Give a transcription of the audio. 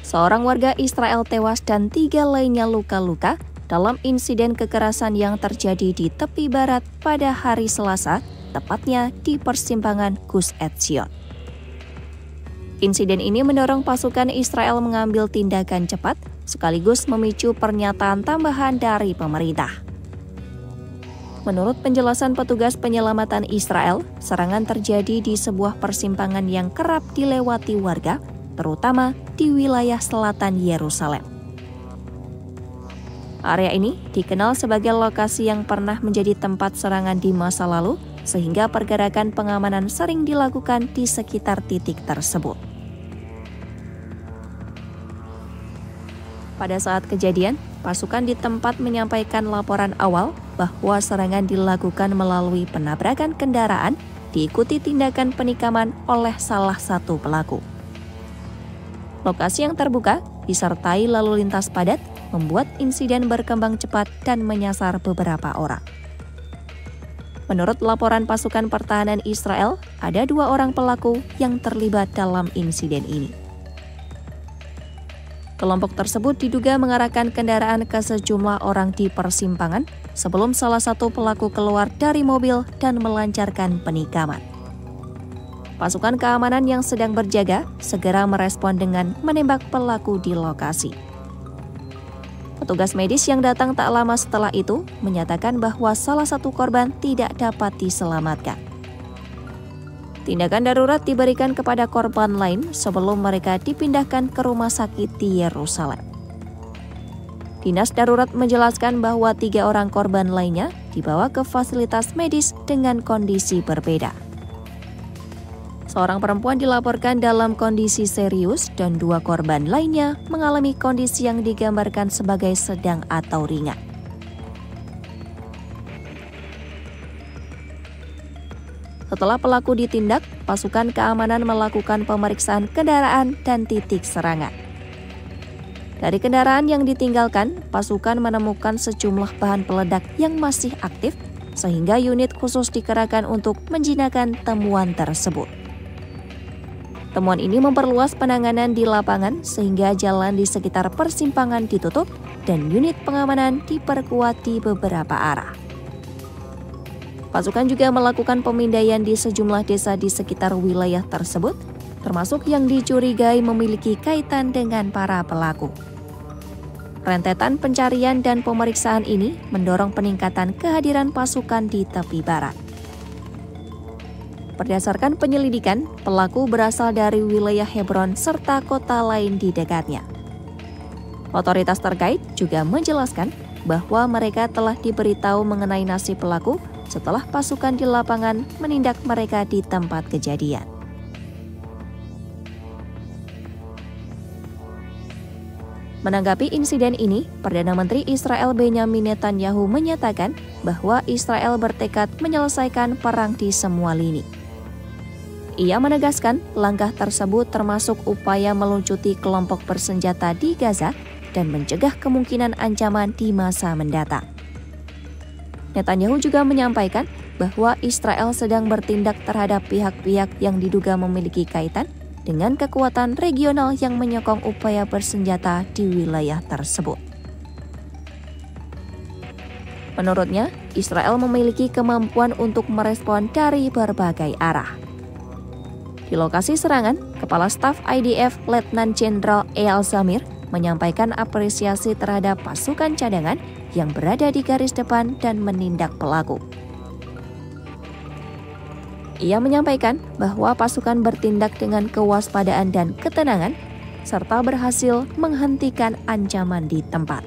Seorang warga Israel tewas dan 3 lainnya luka-luka dalam insiden kekerasan yang terjadi di tepi barat pada hari Selasa, tepatnya di persimpangan Gus Etzion. Insiden ini mendorong pasukan Israel mengambil tindakan cepat, sekaligus memicu pernyataan tambahan dari pemerintah. Menurut penjelasan petugas penyelamatan Israel, serangan terjadi di sebuah persimpangan yang kerap dilewati warga, terutama di wilayah selatan Yerusalem. Area ini dikenal sebagai lokasi yang pernah menjadi tempat serangan di masa lalu, sehingga pergerakan pengamanan sering dilakukan di sekitar titik tersebut. Pada saat kejadian, pasukan di tempat menyampaikan laporan awal bahwa serangan dilakukan melalui penabrakan kendaraan, diikuti tindakan penikaman oleh salah satu pelaku. Lokasi yang terbuka disertai lalu lintas padat membuat insiden berkembang cepat dan menyasar beberapa orang. Menurut laporan pasukan pertahanan Israel, ada 2 orang pelaku yang terlibat dalam insiden ini. Kelompok tersebut diduga mengarahkan kendaraan ke sejumlah orang di persimpangan sebelum salah satu pelaku keluar dari mobil dan melancarkan penikaman. Pasukan keamanan yang sedang berjaga segera merespon dengan menembak pelaku di lokasi. Petugas medis yang datang tak lama setelah itu menyatakan bahwa salah satu korban tidak dapat diselamatkan. Tindakan darurat diberikan kepada korban lain sebelum mereka dipindahkan ke rumah sakit di Yerusalem. Dinas darurat menjelaskan bahwa 3 orang korban lainnya dibawa ke fasilitas medis dengan kondisi berbeda. Seorang perempuan dilaporkan dalam kondisi serius dan 2 korban lainnya mengalami kondisi yang digambarkan sebagai sedang atau ringan. Setelah pelaku ditindak, pasukan keamanan melakukan pemeriksaan kendaraan dan titik serangan. Dari kendaraan yang ditinggalkan, pasukan menemukan sejumlah bahan peledak yang masih aktif, sehingga unit khusus dikerahkan untuk menjinakkan temuan tersebut. Temuan ini memperluas penanganan di lapangan sehingga jalan di sekitar persimpangan ditutup dan unit pengamanan diperkuat di beberapa arah. Pasukan juga melakukan pemindaian di sejumlah desa di sekitar wilayah tersebut, termasuk yang dicurigai memiliki kaitan dengan para pelaku. Rentetan pencarian dan pemeriksaan ini mendorong peningkatan kehadiran pasukan di tepi barat. Berdasarkan penyelidikan, pelaku berasal dari wilayah Hebron serta kota lain di dekatnya. Otoritas terkait juga menjelaskan bahwa mereka telah diberitahu mengenai nasib pelaku setelah pasukan di lapangan menindak mereka di tempat kejadian. Menanggapi insiden ini, Perdana Menteri Israel Benjamin Netanyahu menyatakan bahwa Israel bertekad menyelesaikan perang di semua lini. Ia menegaskan langkah tersebut termasuk upaya meluncuti kelompok bersenjata di Gaza dan mencegah kemungkinan ancaman di masa mendatang. Netanyahu juga menyampaikan bahwa Israel sedang bertindak terhadap pihak-pihak yang diduga memiliki kaitan dengan kekuatan regional yang menyokong upaya bersenjata di wilayah tersebut. Menurutnya, Israel memiliki kemampuan untuk merespon dari berbagai arah. Di lokasi serangan, Kepala Staf IDF Letnan Jenderal Eyal Zamir menyampaikan apresiasi terhadap pasukan cadangan yang berada di garis depan dan menindak pelaku. Ia menyampaikan bahwa pasukan bertindak dengan kewaspadaan dan ketenangan, serta berhasil menghentikan ancaman di tempat.